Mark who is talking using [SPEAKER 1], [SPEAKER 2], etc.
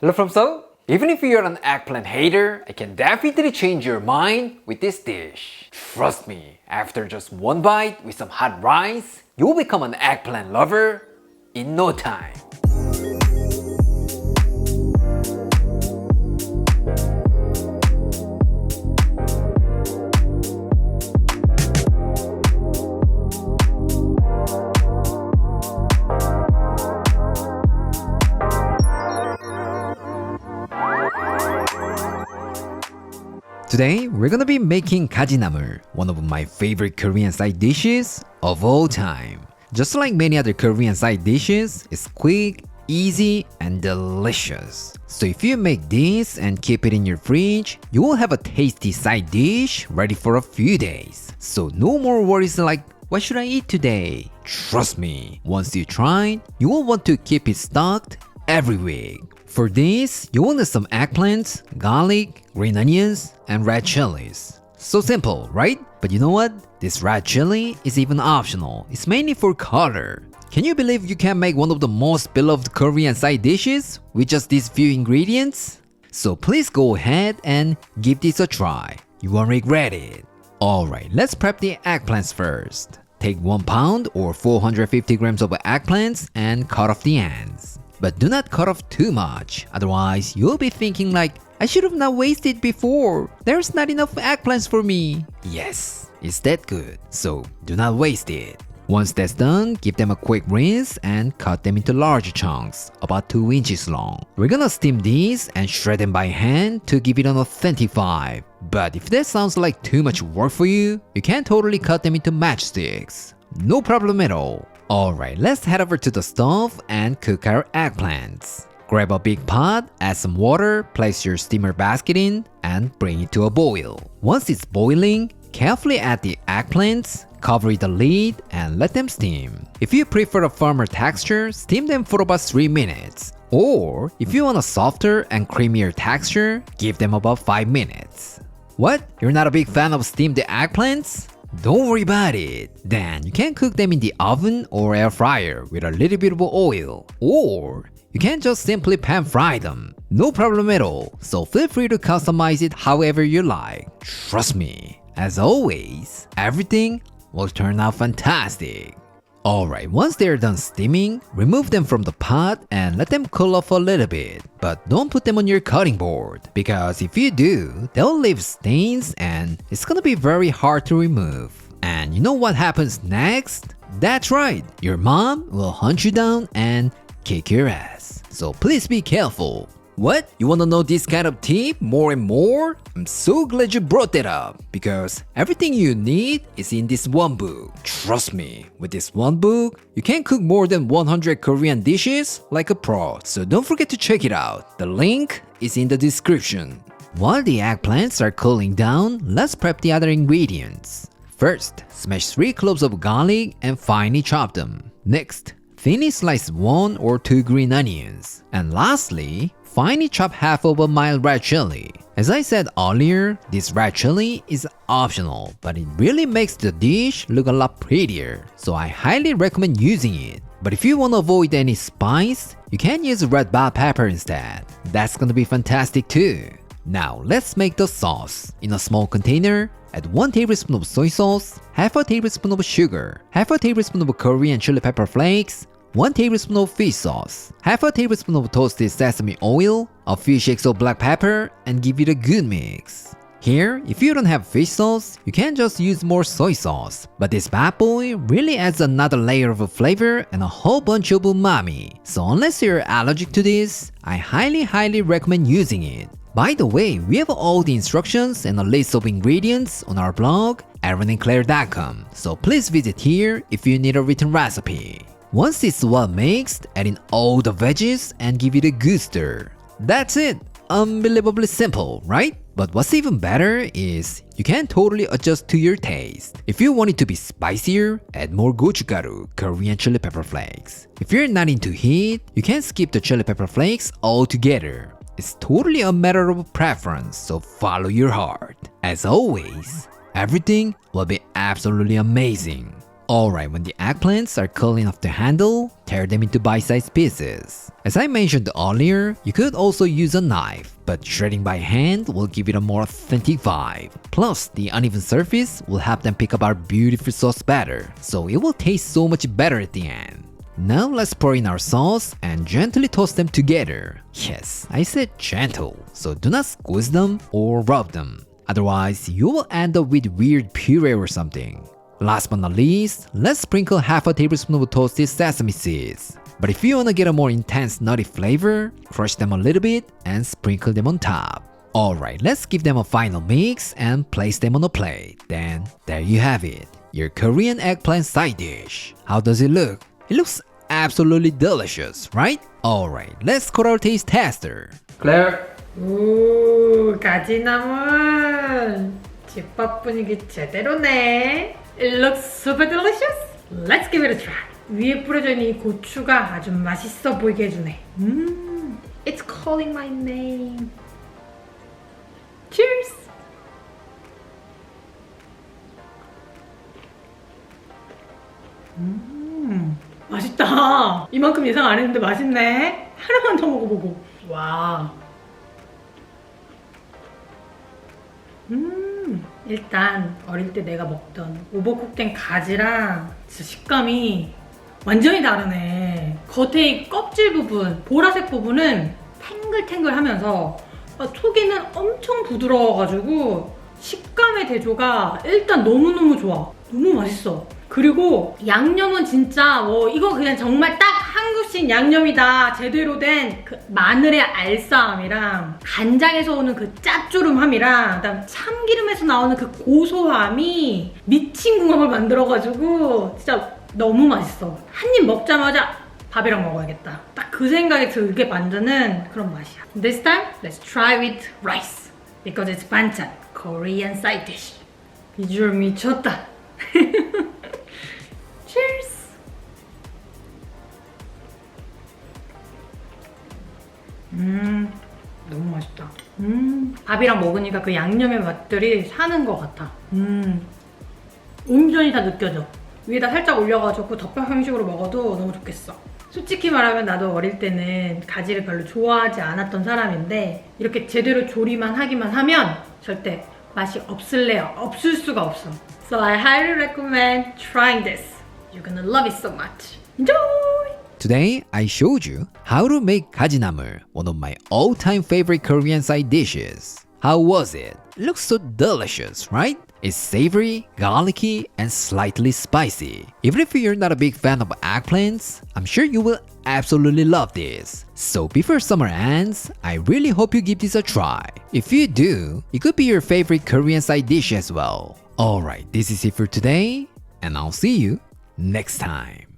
[SPEAKER 1] Hello from Seoul. Even if you're an eggplant hater, I can definitely change your mind with this dish. Trust me, after just one bite with some hot rice, you'll become an eggplant lover in no time. Today, we're gonna be making Gaji Namul, one of my favorite Korean side dishes of all time. Just like many other Korean side dishes, it's quick, easy, and delicious. So if you make this and keep it in your fridge, you will have a tasty side dish ready for a few days. So no more worries like, what should I eat today? Trust me, once you try, you will want to keep it stocked every week. For this, you will need some eggplants, garlic, green onions, and red chilies. So simple, right? But you know what? This red chili is even optional. It's mainly for color. Can you believe you can make one of the most beloved Korean side dishes with just these few ingredients? So please go ahead and give this a try. You won't regret it. Alright, let's prep the eggplants first. Take 1 pound or 450 grams of eggplants and cut off the ends. But do not cut off too much, otherwise you'll be thinking like, I should have not wasted before. There's not enough eggplants for me. Yes, it's that good, so do not waste it. Once that's done, give them a quick rinse and cut them into large chunks, about 2 inches long. We're gonna steam these and shred them by hand to give it an authentic vibe. But if that sounds like too much work for you, you can totally cut them into matchsticks. No problem at all. Alright, let's head over to the stove and cook our eggplants. Grab a big pot, add some water, place your steamer basket in, and bring it to a boil. Once it's boiling, carefully add the eggplants, cover the lid, and let them steam. If you prefer a firmer texture, steam them for about 3 minutes. Or, if you want a softer and creamier texture, give them about 5 minutes. What? You're not a big fan of steamed eggplants? Don't worry about it. Then you can cook them in the oven or air fryer with a little bit of oil. Or you can just simply pan fry them. No problem at all. So feel free to customize it however you like. Trust me, as always, everything will turn out fantastic. Alright, once they're done steaming, remove them from the pot and let them cool off a little bit. But don't put them on your cutting board, because if you do, they'll leave stains and it's gonna be very hard to remove. And you know what happens next? That's right, your mom will hunt you down and kick your ass. So please be careful. What? You wanna know this kind of tip more and more? I'm so glad you brought that up, because everything you need is in this one book. Trust me, with this one book, you can cook more than 100 Korean dishes like a pro, so don't forget to check it out. The link is in the description. While the eggplants are cooling down, let's prep the other ingredients. First, smash 3 cloves of garlic and finely chop them. Next, thinly slice 1 or 2 green onions. And lastly, finely chop half of a mild red chili. As I said earlier, this red chili is optional, but it really makes the dish look a lot prettier, so I highly recommend using it. But if you want to avoid any spice, you can use red bell pepper instead. That's gonna be fantastic too. Now let's make the sauce. In a small container, add 1 tablespoon of soy sauce, half a tablespoon of sugar, half a tablespoon of Korean chili pepper flakes, 1 tablespoon of fish sauce, half a tablespoon of toasted sesame oil, a few shakes of black pepper, and give it a good mix. Here, if you don't have fish sauce, you can just use more soy sauce, but this bad boy really adds another layer of flavor and a whole bunch of umami. So unless you're allergic to this, I highly recommend using it. By the way, we have all the instructions and a list of ingredients on our blog, aaronandclaire.com, so please visit here if you need a written recipe. Once it's well mixed, add in all the veggies and give it a good stir. That's it! Unbelievably simple, right? But what's even better is you can totally adjust to your taste. If you want it to be spicier, add more gochugaru, Korean chili pepper flakes. If you're not into heat, you can skip the chili pepper flakes altogether. It's totally a matter of preference, so follow your heart. As always, everything will be absolutely amazing. Alright, when the eggplants are cooling off the handle, tear them into bite-sized pieces. As I mentioned earlier, you could also use a knife, but shredding by hand will give it a more authentic vibe. Plus, the uneven surface will help them pick up our beautiful sauce better, so it will taste so much better at the end. Now let's pour in our sauce and gently toss them together. Yes, I said gentle, so do not squeeze them or rub them. Otherwise, you will end up with weird puree or something. Last but not least, let's sprinkle half a tablespoon of toasted sesame seeds. But if you wanna get a more intense nutty flavor, crush them a little bit and sprinkle them on top. Alright, let's give them a final mix and place them on a plate. Then, there you have it, your Korean eggplant side dish. How does it look? It looks absolutely delicious, right? Alright, let's call our taste tester.
[SPEAKER 2] Claire.
[SPEAKER 3] 오, 가지나물. 집밥 분위기 제대로네. It looks super delicious. Let's give it a try. 위에 뿌려져 있는 이 고추가 아주 맛있어 보이게 해주네. It's calling my name. Cheers. 맛있다. 이만큼 예상 안 했는데 맛있네. 하나만 더 먹어보고. 와. 일단 어릴 때 내가 먹던 오버쿡된 가지랑 진짜 식감이 완전히 다르네. 겉에 이 껍질 부분, 보라색 부분은 탱글탱글하면서 속에는 엄청 부드러워가지고 식감의 대조가 일단 너무너무 좋아. 너무 맛있어. 그리고 양념은 진짜 이거 그냥 정말 딱 한국식 양념이다. 제대로 된 그 마늘의 알싸함이랑 간장에서 오는 그 짭조름함이랑 그다음 참기름에서 나오는 그 고소함이 미친 궁합을 만들어가지고 진짜 너무 맛있어. 한 입 먹자마자 밥이랑 먹어야겠다. 딱 그 생각이 들게 만드는 그런 맛이야. This time, let's try with rice. Because it's banchan, Korean side dish. 비주얼 미쳤다. Cheers! 너무 맛있다. 밥이랑 먹으니까 그 양념의 맛들이 사는 것 같아. 온전히 다 느껴져. 위에다 살짝 올려가지고 덮밥 형식으로 먹어도 너무 좋겠어. 솔직히 말하면 나도 어릴 때는 가지를 별로 좋아하지 않았던 사람인데 이렇게 제대로 조리만 하기만 하면 절대 맛이 없을래요. 없을 수가 없어. So I highly recommend trying this. You're gonna love it so much. Enjoy!
[SPEAKER 1] Today, I showed you how to make Gaji Namul, one of my all-time favorite Korean side dishes. How was it? It looks so delicious, right? It's savory, garlicky, and slightly spicy. Even if you're not a big fan of eggplants, I'm sure you will absolutely love this. So before summer ends, I really hope you give this a try. If you do, it could be your favorite Korean side dish as well. Alright, this is it for today, and I'll see you next time.